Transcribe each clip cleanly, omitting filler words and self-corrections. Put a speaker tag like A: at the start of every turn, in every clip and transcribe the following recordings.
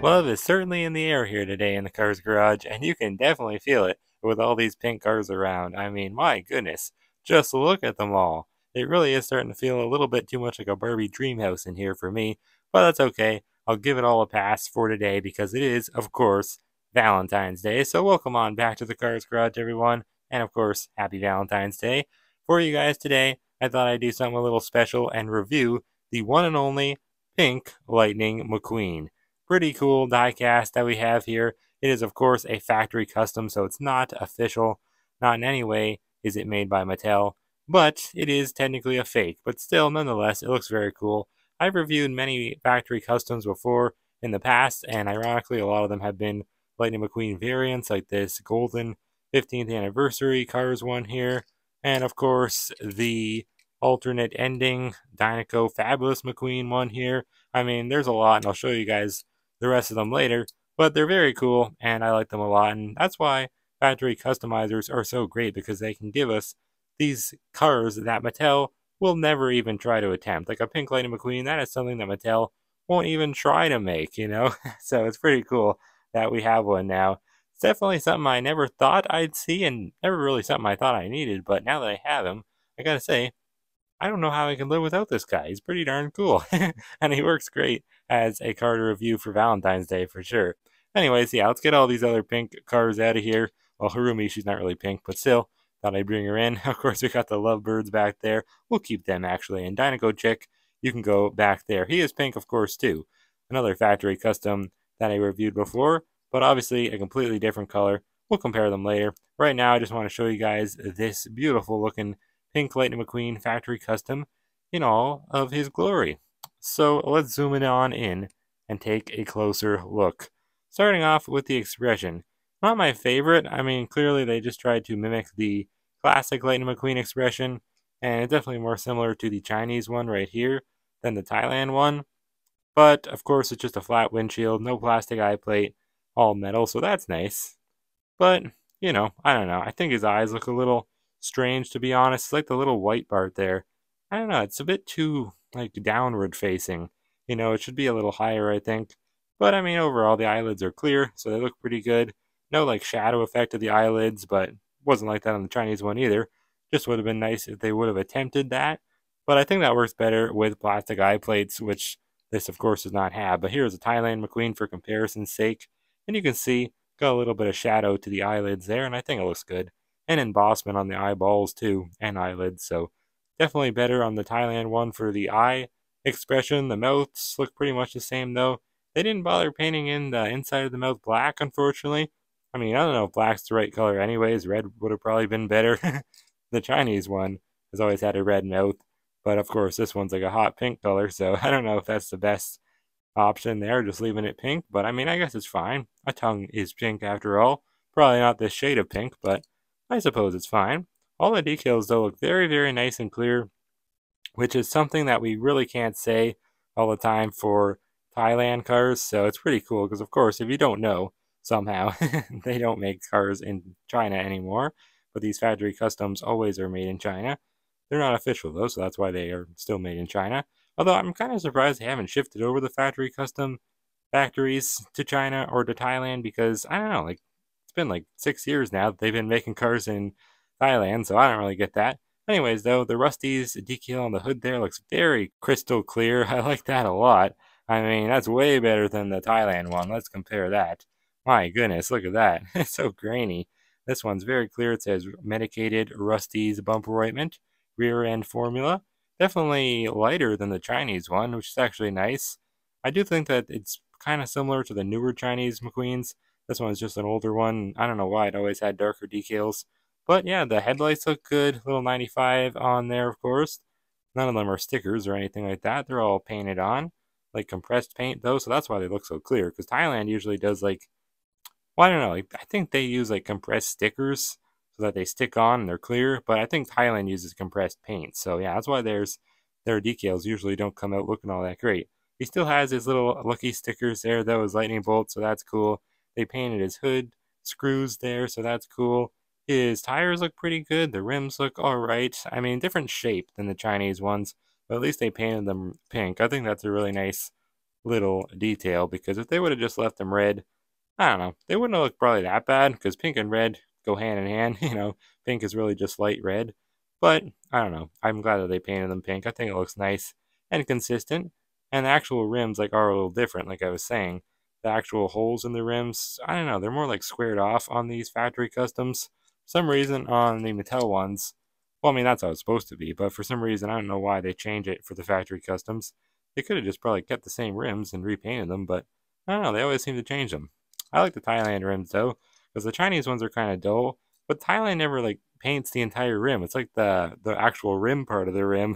A: Love is certainly in the air here today in the Cars Garage, and you can definitely feel it with all these pink cars around. I mean, my goodness, just look at them all. It really is starting to feel a little bit too much like a Barbie dream house in here for me, but that's okay. I'll give it all a pass for today because it is, of course, Valentine's Day. So welcome on back to the Cars Garage, everyone, and of course, happy Valentine's Day. For you guys today, I thought I'd do something a little special and review the one and only pink Lightning McQueen. Pretty cool die cast that we have here. It is, of course, a factory custom, so it's not official. Not in any way is it made by Mattel, but it is technically a fake. But still, nonetheless, it looks very cool. I've reviewed many factory customs before in the past, and ironically, a lot of them have been Lightning McQueen variants, like this golden 15th anniversary Cars one here, and of course, the alternate ending Dinoco Fabulous McQueen one here. I mean, there's a lot, and I'll show you guys the rest of them later, but they're very cool and I like them a lot, and that's why factory customizers are so great, because they can give us these cars that Mattel will never even try to attempt. Like a pink Lightning McQueen, that is something that Mattel won't even try to make, you know? So it's pretty cool that we have one now. It's definitely something I never thought I'd see, and never really something I thought I needed, but now that I have him, I gotta say, I don't know how I can live without this guy. He's pretty darn cool. And he works great as a card review for Valentine's Day for sure. Anyways, yeah, let's get all these other pink cars out of here. Well, Harumi, she's not really pink, but still, thought I'd bring her in. Of course, we got the lovebirds back there. We'll keep them, actually. And Dinoco Chick, you can go back there. He is pink, of course, too. Another factory custom that I reviewed before, but obviously a completely different color. We'll compare them later. Right now, I just want to show you guys this beautiful looking pink Lightning McQueen factory custom in all of his glory. So let's zoom it on in and take a closer look. Starting off with the expression. Not my favorite. I mean, clearly they just tried to mimic the classic Lightning McQueen expression, and it's definitely more similar to the Chinese one right here than the Thailand one. But of course, it's just a flat windshield, no plastic eye plate, all metal, so that's nice. But, you know, I don't know. I think his eyes look a little strange, to be honest. It's like the little white part there. I don't know. It's a bit too, like, downward facing. You know, it should be a little higher, I think. But, I mean, overall, the eyelids are clear, so they look pretty good. No, like, shadow effect of the eyelids, but wasn't like that on the Chinese one either. Just would have been nice if they would have attempted that. But I think that works better with plastic eye plates, which this, of course, does not have. But here's a Thailand McQueen for comparison's sake. And you can see, got a little bit of shadow to the eyelids there, and I think it looks good. And embossment on the eyeballs, too, and eyelids. So definitely better on the Thailand one for the eye expression. The mouths look pretty much the same, though. They didn't bother painting in the inside of the mouth black, unfortunately. I mean, I don't know if black's the right color anyways. Red would have probably been better. The Chinese one has always had a red mouth. But of course, this one's like a hot pink color, so I don't know if that's the best option there, just leaving it pink. But I mean, I guess it's fine. A tongue is pink after all. Probably not this shade of pink, but I suppose it's fine. All the decals, though, look very, very nice and clear, which is something that we really can't say all the time for Thailand cars. So it's pretty cool because, of course, if you don't know, somehow they don't make cars in China anymore. But these factory customs always are made in China. They're not official, though, so that's why they are still made in China. Although I'm kind of surprised they haven't shifted over the factory custom factories to China or to Thailand, because I don't know, like, it's been like 6 years now that they've been making cars in Thailand, so I don't really get that. Anyways, though, the Rusty's decal on the hood there looks very crystal clear. I like that a lot. I mean, that's way better than the Thailand one. Let's compare that. My goodness, look at that. It's so grainy. This one's very clear. It says medicated Rusty's bumper ointment, rear end formula. Definitely lighter than the Chinese one, which is actually nice. I do think that it's kind of similar to the newer Chinese McQueens. This one's just an older one. I don't know why it always had darker decals. But yeah, the headlights look good. Little 95 on there, of course. None of them are stickers or anything like that. They're all painted on, like compressed paint, though, so that's why they look so clear. Because Thailand usually does, like, well, I don't know. Like, I think they use, like, compressed stickers so that they stick on and they're clear. But I think Thailand uses compressed paint. So yeah, that's why their decals usually don't come out looking all that great. He still has his little lucky stickers there, though, his lightning bolt, so that's cool. They painted his hood screws there, so that's cool. His tires look pretty good. The rims look alright. I mean, different shape than the Chinese ones, but at least they painted them pink. I think that's a really nice little detail, because if they would have just left them red, I don't know, they wouldn't have looked probably that bad, because pink and red go hand in hand. Pink is really just light red. But I don't know. I'm glad that they painted them pink. I think it looks nice and consistent. And the actual rims are a little different, like I was saying. The actual holes in the rims, I don't know, they're more like squared off on these factory customs. For some reason on the Mattel ones, well, I mean that's how it's supposed to be, but for some reason I don't know why they change it for the factory customs. They could have just probably kept the same rims and repainted them, but I don't know, they always seem to change them. I like the Thailand rims though, because the Chinese ones are kind of dull, but Thailand never paints the entire rim. It's like the actual rim part of the rim,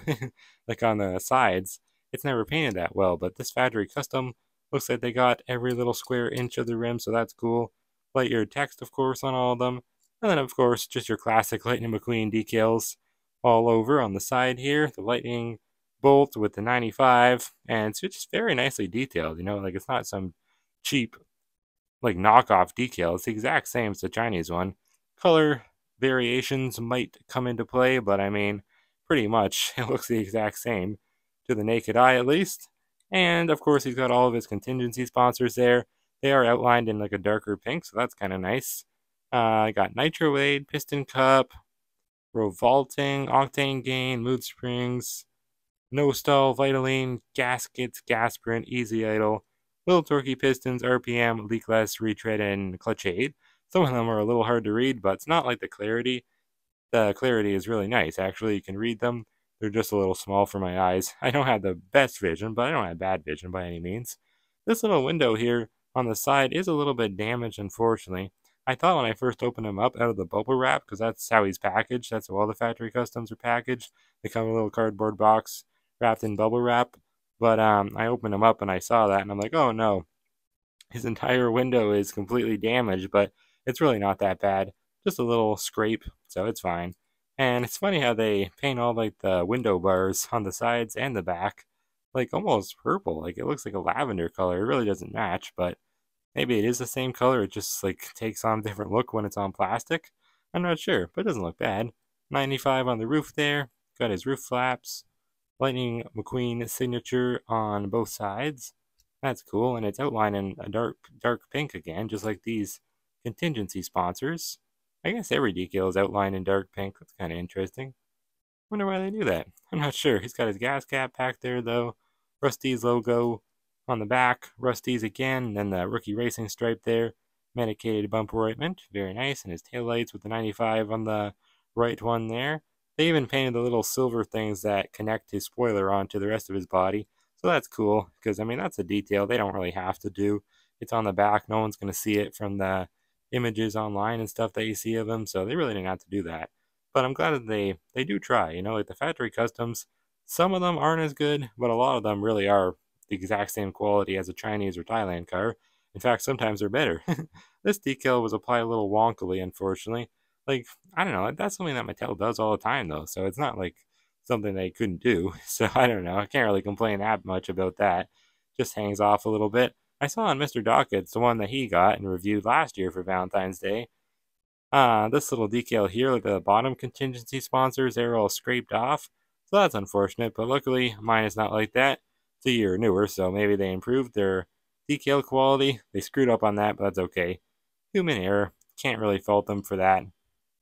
A: like on the sides. It's never painted that well, but this factory custom looks like they got every little square inch of the rim, so that's cool. Lightyear text, of course, on all of them. And then, of course, just your classic Lightning McQueen decals all over on the side here. The lightning bolt with the 95, and it's just very nicely detailed. It's not some cheap knockoff decal. It's the exact same as the Chinese one. Color variations might come into play, but I mean, pretty much it looks the exact same to the naked eye at least. And of course, he's got all of his contingency sponsors there. They are outlined in a darker pink, so that's kind of nice. I got Nitro Aid, Piston Cup, Revolting, Octane Gain, Mood Springs, No Stall, Vitaline, Gaskets, Gas Sprint, Easy Idle, Little Torquey Pistons, RPM, Leakless, Retread, and Clutch Aid. Some of them are a little hard to read, but it's not like the clarity. The clarity is really nice. Actually, you can read them. They're just a little small for my eyes. I don't have the best vision, but I don't have bad vision by any means. This little window here on the side is a little bit damaged, unfortunately. I thought when I first opened him up out of the bubble wrap, because that's how he's packaged. That's how all the factory customs are packaged. They come in a little cardboard box wrapped in bubble wrap. But I opened him up and I saw that, and I'm like, oh no, his entire window is completely damaged, but it's really not that bad. Just a little scrape, so it's fine. And it's funny how they paint all the window bars on the sides and the back, almost purple. It looks like a lavender color. It really doesn't match, but maybe it is the same color. It just takes on a different look when it's on plastic. I'm not sure, but it doesn't look bad. 95 on the roof there. Got his roof flaps. Lightning McQueen signature on both sides. That's cool, and it's outlined in a dark pink again, just like these contingency sponsors. I guess every decal is outlined in dark pink. That's kind of interesting. Wonder why they do that. I'm not sure. He's got his gas cap back there, though. Rusty's logo on the back. Rusty's again, and then the rookie racing stripe there. Medicated bumper ointment. Very nice. And his taillights with the 95 on the right one there. They even painted the little silver things that connect his spoiler onto the rest of his body. So that's cool, because, I mean, that's a detail they don't really have to do. It's on the back. No one's going to see it from the images online and stuff that you see of him, so they really didn't have to do that. But I'm glad that they do try. The factory customs, some of them aren't as good, but a lot of them really are the exact same quality as a Chinese or Thailand car. In fact, sometimes they're better. This decal was applied a little wonkily, unfortunately. I don't know, that's something that Mattel does all the time, though, so it's not something they couldn't do. So I don't know, I can't really complain that much about that. Just hangs off a little bit. I saw on Mr. Dockett's, the one that he got and reviewed last year for Valentine's Day, this little decal here, the bottom contingency sponsors, they're all scraped off. So that's unfortunate, but luckily mine is not like that. It's a year newer, so maybe they improved their decal quality. They screwed up on that, but that's okay. Human error. Can't really fault them for that.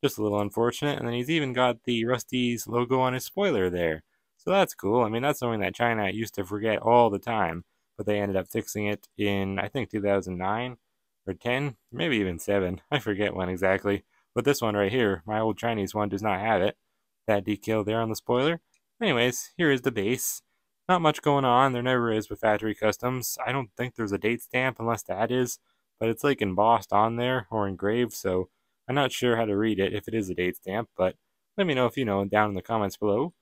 A: Just a little unfortunate. And then he's even got the Rusty's logo on his spoiler there. So that's cool. I mean, that's something that China used to forget all the time. But they ended up fixing it in, I think, 2009 or 10, maybe even 7. I forget when exactly. But this one right here, my old Chinese one, does not have it. That decal there on the spoiler. Anyways, here is the base. Not much going on. There never is with factory customs. I don't think there's a date stamp unless that is. But it's embossed on there or engraved, so I'm not sure how to read it if it is a date stamp, but let me know if you know down in the comments below.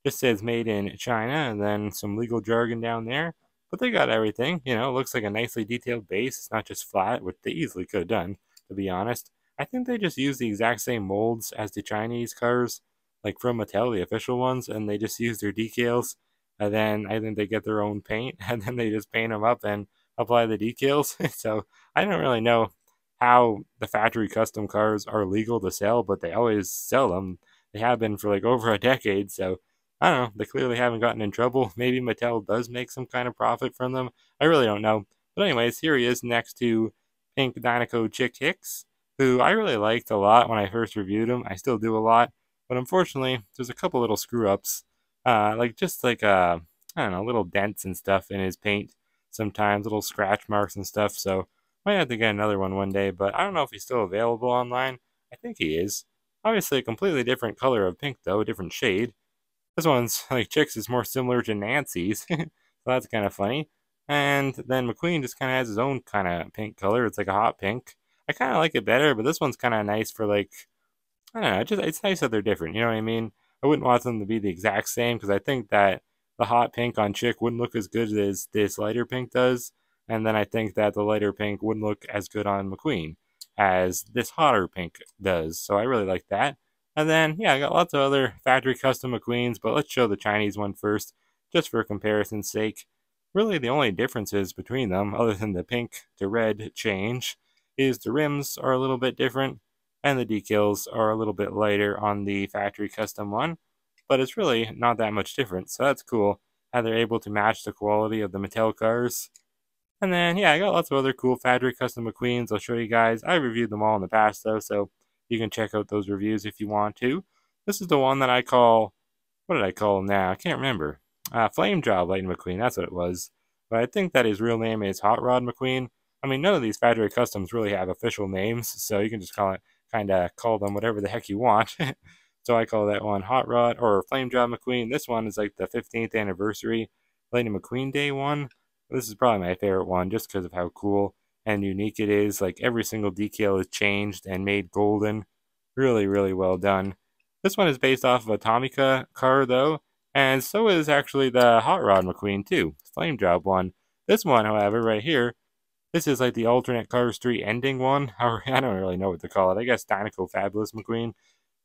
A: Just says made in China, and then some legal jargon down there. But they got everything, it looks like a nicely detailed base. It's not just flat, which they easily could have done, to be honest. I think they just use the exact same molds as the Chinese cars, from Mattel, the official ones, and they just use their decals. And then I think they get their own paint, and then they just paint them up and apply the decals. So I don't really know how the factory custom cars are legal to sell, but they always sell them. They have been for over a decade, so I don't know. They clearly haven't gotten in trouble. Maybe Mattel does make some kind of profit from them. I really don't know. But anyways, here he is next to Pink Dinoco Chick Hicks, who I really liked a lot when I first reviewed him. I still do a lot. But unfortunately, there's a couple little screw-ups. Like just like, I don't know, little dents and stuff in his paint. Sometimes little scratch marks and stuff. So might have to get another one day. But I don't know if he's still available online. I think he is. Obviously a completely different color of pink though, a different shade. This one's, like, Chicks is more similar to Nancy's, so that's kind of funny. And then McQueen just kind of has his own kind of pink color. It's like a hot pink. I kind of like it better, but this one's kind of nice for, like, I don't know, just it's nice that they're different, you know what I mean? I wouldn't want them to be the exact same, because I think that the hot pink on Chick wouldn't look as good as this lighter pink does, and then I think that the lighter pink wouldn't look as good on McQueen as this hotter pink does, so I really like that. And then, yeah, I got lots of other factory custom McQueens, but let's show the Chinese one first, just for comparison's sake. Really, the only differences between them, other than the pink to red change, is the rims are a little bit different, and the decals are a little bit lighter on the factory custom one, but it's really not that much different, so that's cool how they're able to match the quality of the Mattel cars. And then, yeah, I got lots of other cool factory custom McQueens I'll show you guys. I reviewed them all in the past, though, so you can check out those reviews if you want to. This is the one that I call, what did I call him now? I can't remember. Flame Job Lightning McQueen, that's what it was. But I think that his real name is Hot Rod McQueen. I mean, none of these factory customs really have official names, so you can just call them whatever the heck you want. So I call that one Hot Rod or Flame Job McQueen. This one is like the 15th anniversary Lightning McQueen Day one. This is probably my favorite one just because of how cool and unique it is. Like every single decal is changed and made golden. Really, really well done. This one is based off of a Tomica car though, and so is actually the Hot Rod McQueen too, Flame Job one. This one, however, right here, this is like the alternate Cars 3 ending one. Or I don't really know what to call it. I guess Dinoco Fabulous McQueen,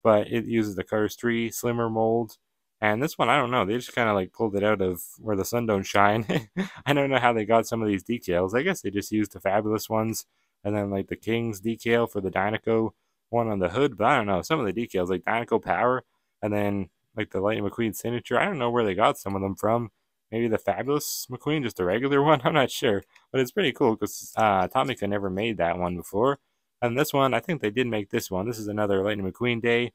A: but it uses the Cars 3 slimmer mold. And this one, I don't know. They just kind of like pulled it out of where the sun don't shine. I don't know how they got some of these decals. I guess they just used the Fabulous ones and then like the King's decal for the Dinoco one on the hood. But I don't know. Some of the decals, like Dinoco Power and then like the Lightning McQueen signature, I don't know where they got some of them from. Maybe the Fabulous McQueen, just a regular one? I'm not sure. But it's pretty cool because Tomica never made that one before. And this one, I think they did make this one. This is another Lightning McQueen Day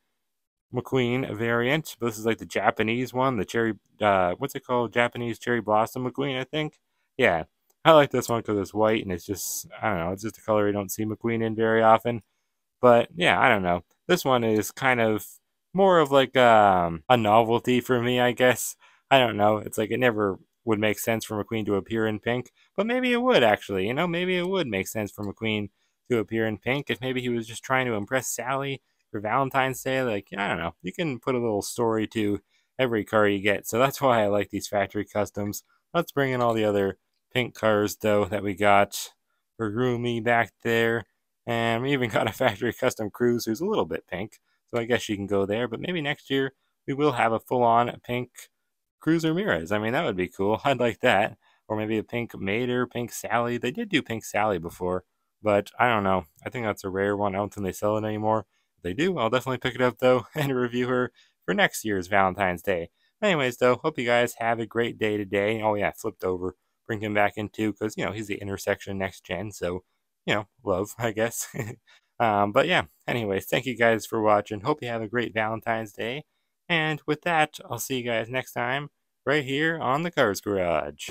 A: McQueen variant. But this is like the Japanese one, the cherry, what's it called? Japanese Cherry Blossom McQueen, I think. Yeah, I like this one because it's white and it's just, I don't know, it's just a color you don't see McQueen in very often. But yeah, I don't know. This one is kind of more of like a novelty for me, I guess. I don't know. It's like it never would make sense for McQueen to appear in pink, but maybe it would actually. You know, maybe it would make sense for McQueen to appear in pink if maybe he was just trying to impress Sally for Valentine's Day. Like, I don't know. You can put a little story to every car you get, so that's why I like these factory customs. Let's bring in all the other pink cars though that we got for Roomy back there. And we even got a factory custom Cruise who's a little bit pink, so I guess she can go there. But maybe next year we will have a full-on pink Cruise Ramirez. I mean, that would be cool. I'd like that. Or maybe a pink Mater, pink Sally. They did do pink Sally before, but I don't know. I think that's a rare one. I don't think they sell it anymore. If they do, I'll definitely pick it up, though, and review her for next year's Valentine's Day. Anyways, though, hope you guys have a great day today. Oh, yeah, flipped over. Bring him back in, too, because, you know, he's the intersection next gen, so you know, love, I guess. But yeah, anyways, thank you guys for watching. Hope you have a great Valentine's Day. And with that, I'll see you guys next time right here on the Cars Garage.